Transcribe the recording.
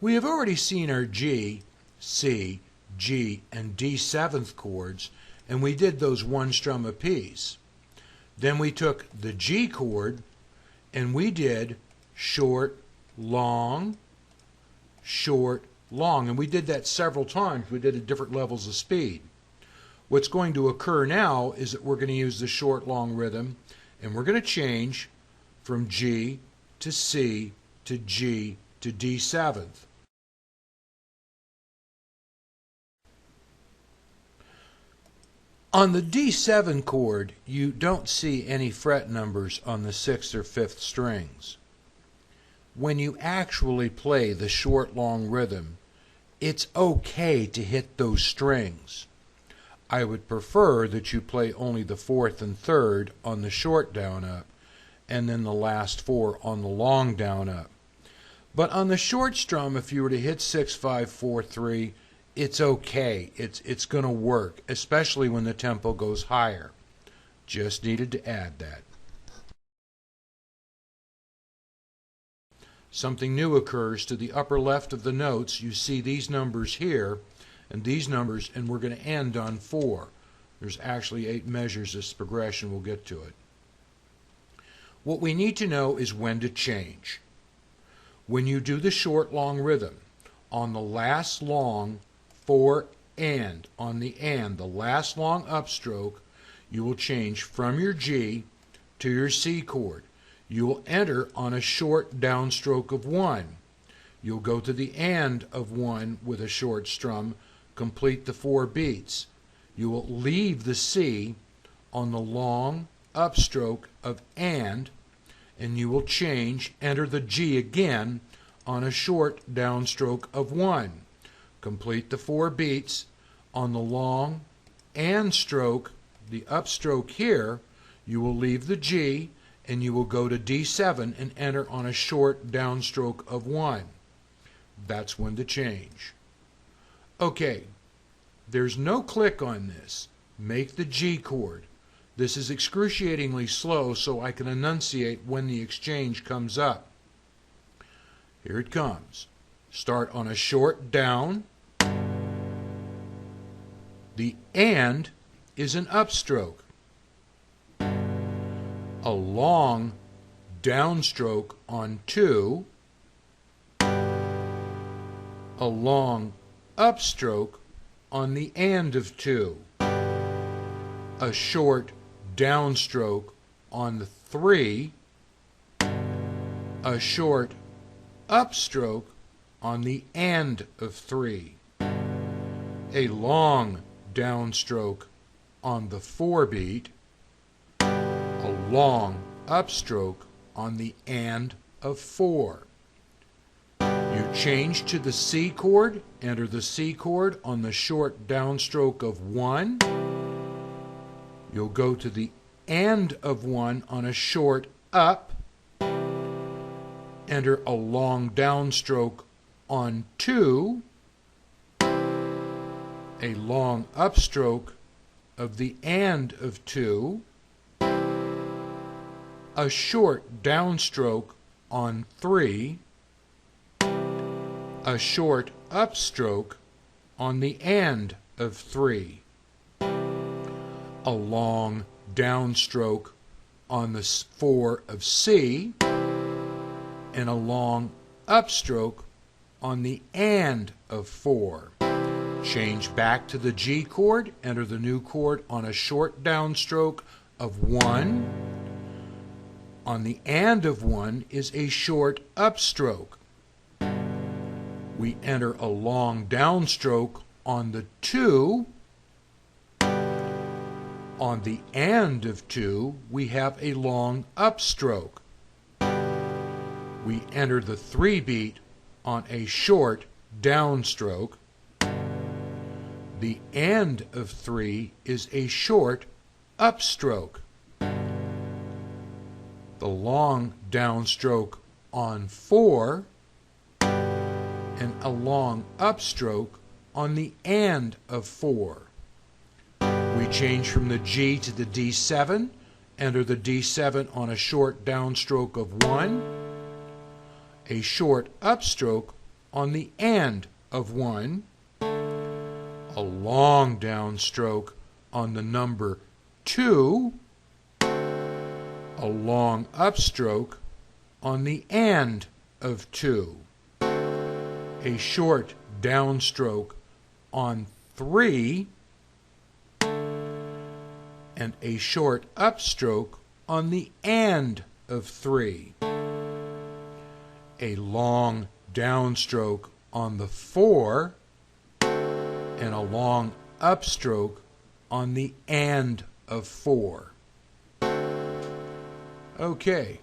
We have already seen our G, C, G, and D seventh chords, and we did those one strum apiece. Then we took the G chord and we did short, long, short, long, and we did that several times. We did at different levels of speed. What's going to occur now is that we're going to use the short, long rhythm, and we're going to change from G to C to G to D seventh. On the D7 chord, you don't see any fret numbers on the 6th or 5th strings. When you actually play the short, long rhythm, it's okay to hit those strings. I would prefer that you play only the 4th and 3rd on the short down up, and then the last 4 on the long down up. But on the short strum, if you were to hit 6, 5, 4, 3, it's okay. It's going to work, especially when the tempo goes higher. Just needed to add that. Something new occurs to the upper left of the notes. You see these numbers here and these numbers, and we're going to end on 4. There's actually 8 measures this progression. We'll get to it. What we need to know is when to change. When you do the short, long rhythm, on the last long 4 and, on the and, the last long upstroke, you will change from your G to your C chord. You will enter on a short downstroke of 1. You'll go to the and of 1 with a short strum, complete the 4 beats. You will leave the C on the long upstroke of and you will change, enter the G again on a short downstroke of 1. Complete the 4 beats on the long and stroke, the upstroke here. You will leave the G and you will go to D7 and enter on a short downstroke of 1. That's when to change. Okay, there's no click on this. Make the G chord. This is excruciatingly slow, so I can enunciate when the exchange comes up. Here it comes. Start on a short down. The and is an upstroke. A long downstroke on 2. A long upstroke on the and of 2. A short downstroke on the 3. A short upstroke on the and of 3. A long downstroke on the 4 beat. A long upstroke on the and of 4. You change to the C chord, enter the C chord on the short downstroke of 1. You'll go to the and of 1 on a short up, enter a long downstroke on 2, a long upstroke of the and of 2, a short downstroke on 3, a short upstroke on the and of 3, a long downstroke on the 4 of C, and a long upstroke on the and of 4. Change back to the G chord, enter the new chord on a short downstroke of 1. On the and of 1 is a short upstroke. We enter a long downstroke on the 2. On the and of 2, we have a long upstroke. We enter the 3 beat on a short downstroke. The and of 3 is a short upstroke. The long downstroke on 4 and a long upstroke on the and of 4. We change from the G to the D7, enter the D7 on a short downstroke of 1, a short upstroke on the and of 1, a long downstroke on the number 2, a long upstroke on the and of 2, a short downstroke on 3, and a short upstroke on the and of 3, a long downstroke on the 4, and a long upstroke on the and of 4. Okay,